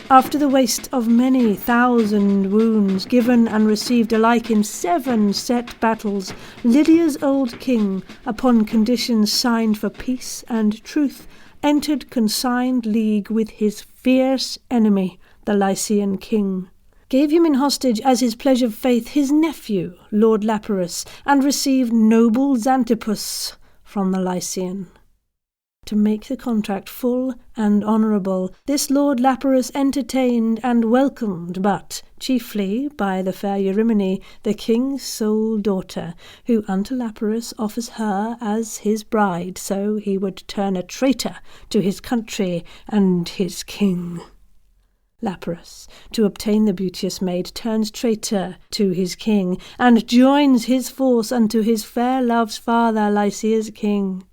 After the waste of many thousand wounds, given and received alike in 7 set battles, Lydia's old king, upon conditions signed for peace and truth, entered consigned league with his fierce enemy, the Lycian king, gave him in hostage as his pledge of faith his nephew, Lord Laperus, and received noble Xantippus from the Lycian. To make the contract full and honourable, this Lord Laperus entertained and welcomed, but chiefly by the fair Eurimene, the king's sole daughter, who unto Laperus offers her as his bride, so he would turn a traitor to his country and his king. Laperus, to obtain the beauteous maid, turns traitor to his king, and joins his force unto his fair love's father, Lycia's king.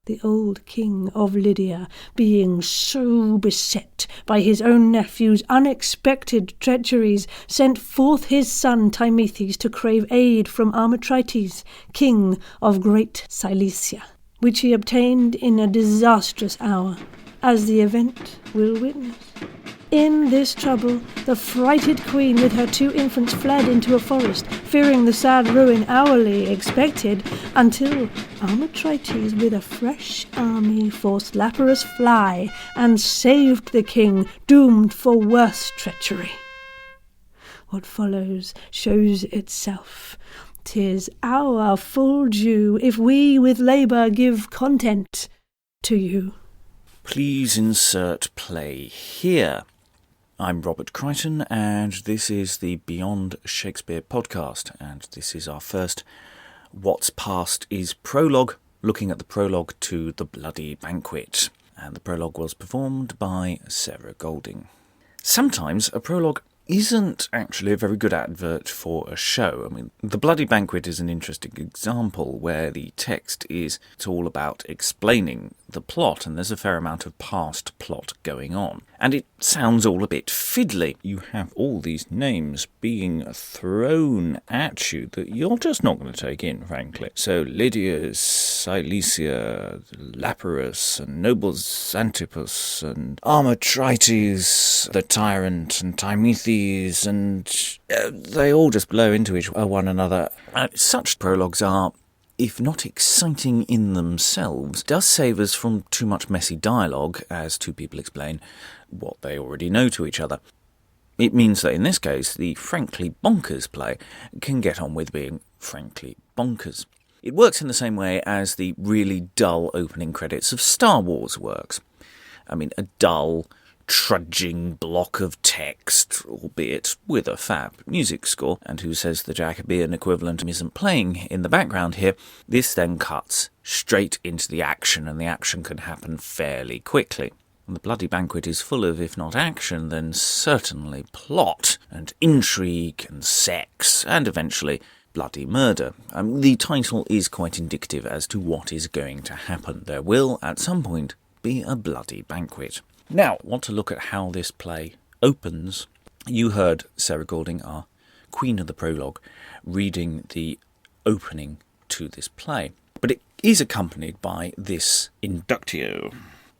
The old king of Lydia, being so beset by his own nephew's unexpected treacheries, sent forth his son Timothes to crave aid from Armitrites, king of Great Cilicia, which he obtained in a disastrous hour, as the event will witness. In this trouble, the frighted queen with her 2 infants fled into a forest, fearing the sad ruin hourly expected, until Armitrites with a fresh army forced Laperus fly, and saved the king, doomed for worse treachery. What follows shows itself. 'Tis our full due, if we with labour give content to you. Please insert play here. I'm Robert Crighton, and this is the Beyond Shakespeare podcast, and this is our first What's Past is Prologue, looking at the prologue to The Bloody Banquet, and the prologue was performed by Sarah Golding. Sometimes a prologue isn't actually a very good advert for a show. I mean, The Bloody Banquet is an interesting example where the text is all about explaining the plot, and there's a fair amount of past plot going on. And it sounds all a bit fiddly. You have all these names being thrown at you that you're just not going to take in, frankly. So Lydia, Cilicia, Laperus, and noble Xantippus, and Armitrites, the tyrant, and Timothes, and they all just blow into one another. Such prologues are, if not exciting in themselves, does save us from too much messy dialogue as 2 people explain what they already know to each other. It means that in this case, the frankly bonkers play can get on with being frankly bonkers. It works in the same way as the really dull opening credits of Star Wars works. I mean, a dull, trudging block of text, albeit with a fab music score, and who says the Jacobean equivalent isn't playing in the background here. This then cuts straight into the action, and the action can happen fairly quickly. And The Bloody Banquet is full of, if not action, then certainly plot, and intrigue, and sex, and eventually bloody murder. The title is quite indicative as to what is going to happen. There will, at some point, be a bloody banquet. Now, I want to look at how this play opens. You heard Sarah Golding, our queen of the prologue, reading the opening to this play. But it is accompanied by this Inductio,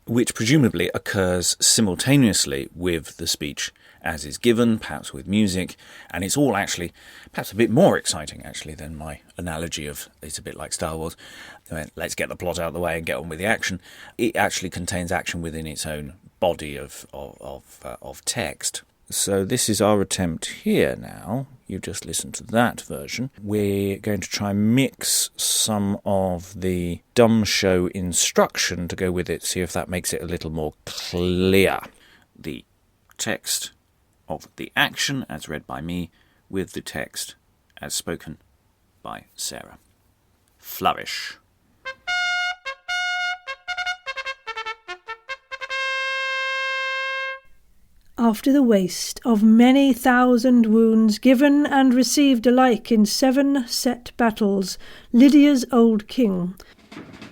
which presumably occurs simultaneously with the speech as is given, perhaps with music, and it's all actually perhaps a bit more exciting, actually, than my analogy of it's a bit like Star Wars. Let's get the plot out of the way and get on with the action. It actually contains action within its own body of text. So this is our attempt here now. You just listened to that version. We're going to try and mix some of the dumb show instruction to go with it, see if that makes it a little more clear. The text of the action as read by me with the text as spoken by Sarah. Flourish. After the waste of many thousand wounds, given and received alike in 7 set battles, Lydia's old king.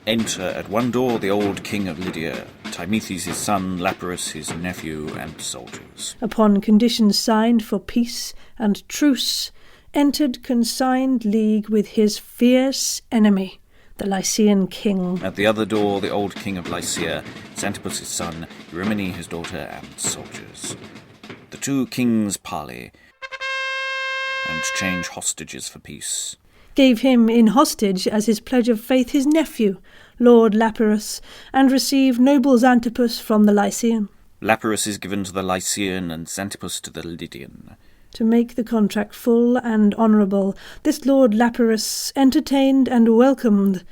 Enter at one door the old king of Lydia, Timothes his son, Laperus his nephew, and soldiers. Upon conditions signed for peace and truce, entered consigned league with his fierce enemy, the Lycian king. At the other door the old king of Lycia, Xantippus his son, Eurimene his daughter, and soldiers. The two kings parley and change hostages for peace. Gave him in hostage as his pledge of faith his nephew, Lord Lapyrus, and received noble Xantippus from the Lycian. Lapyrus is given to the Lycian and Xantippus to the Lydian. To make the contract full and honourable, this Lord Lapyrus entertained and welcomed,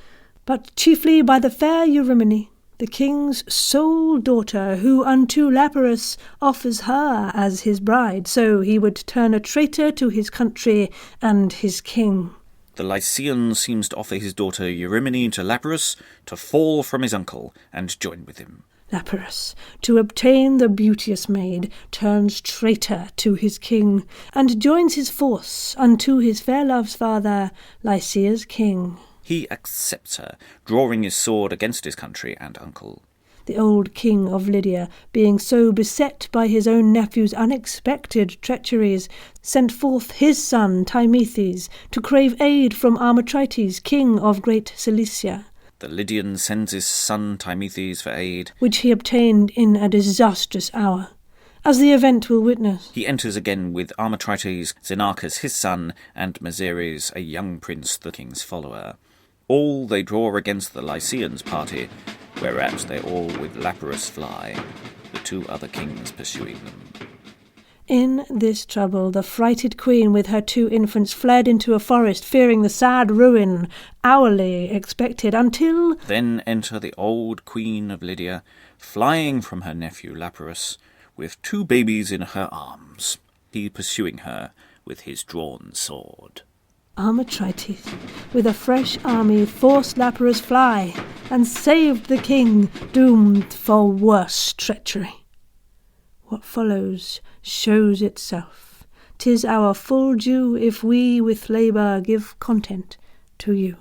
but chiefly by the fair Eurymene, the king's sole daughter, who unto Lapyrus offers her as his bride, so he would turn a traitor to his country and his king. The Lycian seems to offer his daughter Eurymene to Lapyrus to fall from his uncle and join with him. Lapyrus, to obtain the beauteous maid, turns traitor to his king, and joins his force unto his fair love's father, Lycia's king. He accepts her, drawing his sword against his country and uncle. The old king of Lydia, being so beset by his own nephew's unexpected treacheries, sent forth his son Timothes to crave aid from Armitrites, king of Great Cilicia. The Lydian sends his son Timothes for aid, which he obtained in a disastrous hour, as the event will witness. He enters again with Armitrites, Xenarchus his son, and Mazeres, a young prince, the king's follower. All they draw against the Lycians' party, whereat they all with Lapyrus fly, the two other kings pursuing them. In this trouble the frighted queen with her two infants fled into a forest, fearing the sad ruin hourly expected, until... Then enter the old queen of Lydia, flying from her nephew Lapyrus, with two babies in her arms, he pursuing her with his drawn sword. Armitrites, with a fresh army, forced Lapyrus fly, and saved the king, doomed for worse treachery. What follows shows itself. 'Tis our full due if we with labour give content to you.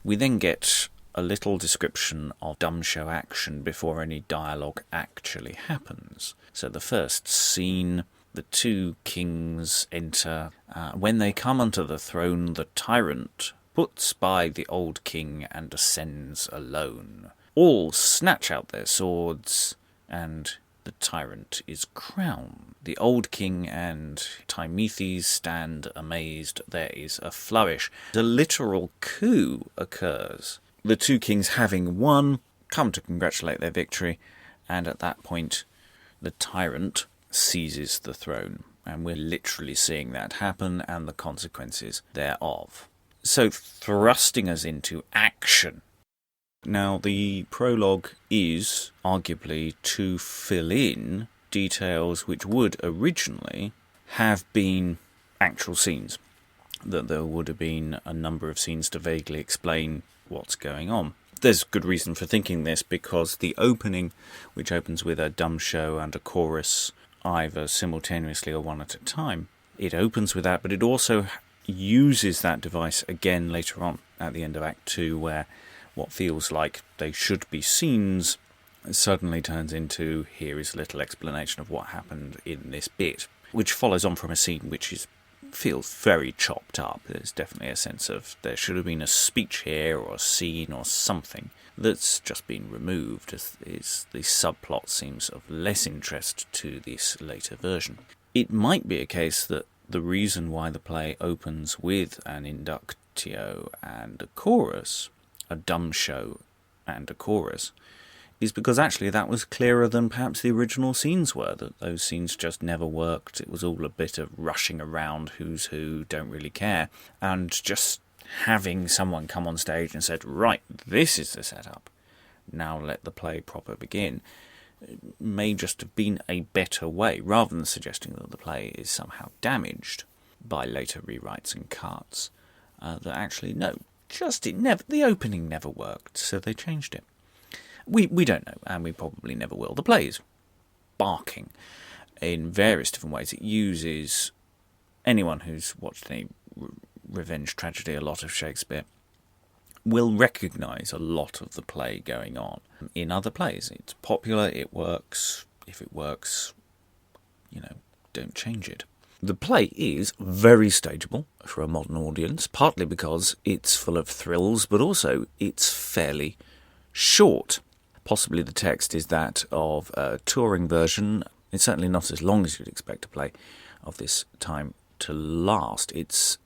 We then get a little description of dumb show action before any dialogue actually happens. So the first scene, the two kings enter. When they come unto the throne, the tyrant puts by the old king and ascends alone. All snatch out their swords, and the tyrant is crowned. The old king and Timothes stand amazed. There is a flourish. A literal coup occurs. The two kings, having won, come to congratulate their victory, and at that point the tyrant seizes the throne. And we're literally seeing that happen and the consequences thereof. So thrusting us into action. Now, the prologue is arguably to fill in details which would originally have been actual scenes. That there would have been a number of scenes to vaguely explain what's going on. There's good reason for thinking this, because the opening, which opens with a dumb show and a chorus, either simultaneously or one at a time, it opens with that, but it also uses that device again later on at the end of Act 2, where what feels like they should be scenes suddenly turns into, here is a little explanation of what happened in this bit, which follows on from a scene which feels very chopped up. There's definitely a sense of there should have been a speech here or a scene or something that's just been removed, as the subplot seems of less interest to this later version. It might be a case that the reason why the play opens with an Inductio and a chorus, a dumb show and a chorus, is because actually that was clearer than perhaps the original scenes were, that those scenes just never worked. It was all a bit of rushing around, who's who, don't really care, and just having someone come on stage and said, right, this is the setup, now let the play proper begin, may just have been a better way, rather than suggesting that the play is somehow damaged by later rewrites and cuts. That actually, no, the opening never worked, so they changed it. We don't know, and we probably never will. The play is barking in various different ways. It uses anyone who's watched any revenge tragedy, a lot of Shakespeare, will recognise a lot of the play going on in other plays. It's popular, it works. If it works, don't change it. The play is very stageable for a modern audience, partly because it's full of thrills, but also it's fairly short. Possibly the text is that of a touring version. It's certainly not as long as you'd expect a play of this time to last. It's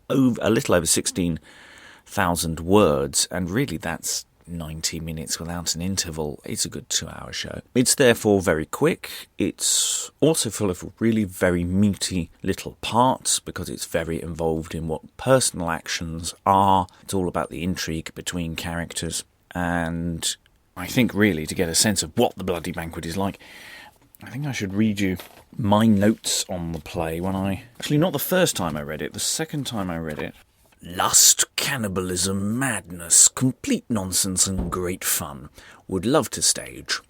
a little over 16,000 words, and really that's 90 minutes without an interval. It's a good 2-hour show. It's therefore very quick. It's also full of really very meaty little parts because it's very involved in what personal actions are. It's all about the intrigue between characters. And I think really to get a sense of what the Bloody Banquet is like, I think I should read you my notes on the play actually not the first time I read it, the second time I read it. Lust, cannibalism, madness, complete nonsense and great fun. Would love to stage.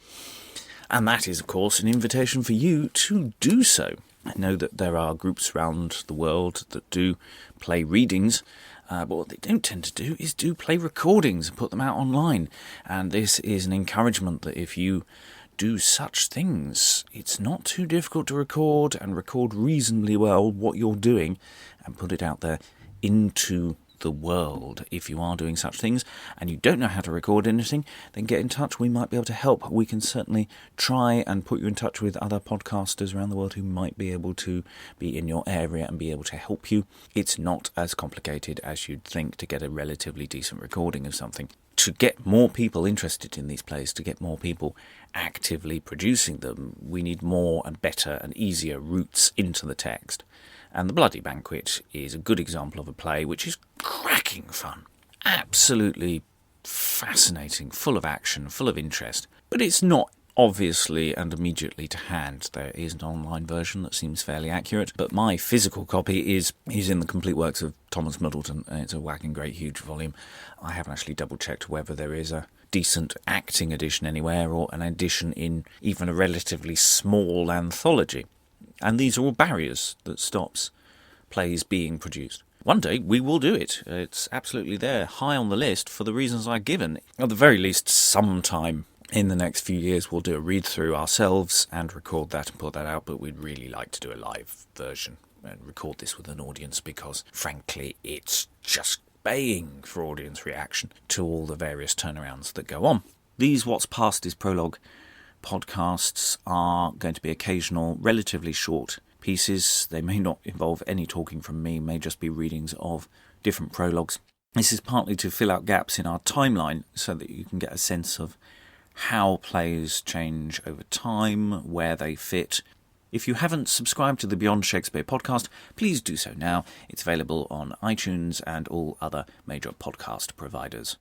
And that is, of course, an invitation for you to do so. I know that there are groups around the world that do play readings, but what they don't tend to do is do play recordings and put them out online. And this is an encouragement that if you do such things, it's not too difficult to record and record reasonably well what you're doing and put it out there into the world. If you are doing such things and you don't know how to record anything, then get in touch. We might be able to help. We can certainly try and put you in touch with other podcasters around the world who might be able to be in your area and be able to help you. It's not as complicated as you'd think to get a relatively decent recording of something. To get more people interested in these plays, to get more people actively producing them, we need more and better and easier routes into the text. And The Bloody Banquet is a good example of a play which is cracking fun, absolutely fascinating, full of action, full of interest. But it's not obviously and immediately to hand. There is an online version that seems fairly accurate, but my physical copy is in the complete works of Thomas Middleton, and it's a whacking great huge volume. I haven't actually double-checked whether there is a decent acting edition anywhere or an edition in even a relatively small anthology. And these are all barriers that stops plays being produced. One day we will do it. It's absolutely there, high on the list for the reasons I've given. At the very least, sometime in the next few years we'll do a read-through ourselves and record that and put that out, but we'd really like to do a live version and record this with an audience because, frankly, it's just baying for audience reaction to all the various turnarounds that go on. These What's Past is Prologue podcasts are going to be occasional, relatively short pieces. They may not involve any talking from me, may just be readings of different prologues. This is partly to fill out gaps in our timeline so that you can get a sense of how plays change over time, where they fit. If you haven't subscribed to the Beyond Shakespeare podcast, please do so now. It's available on iTunes and all other major podcast providers.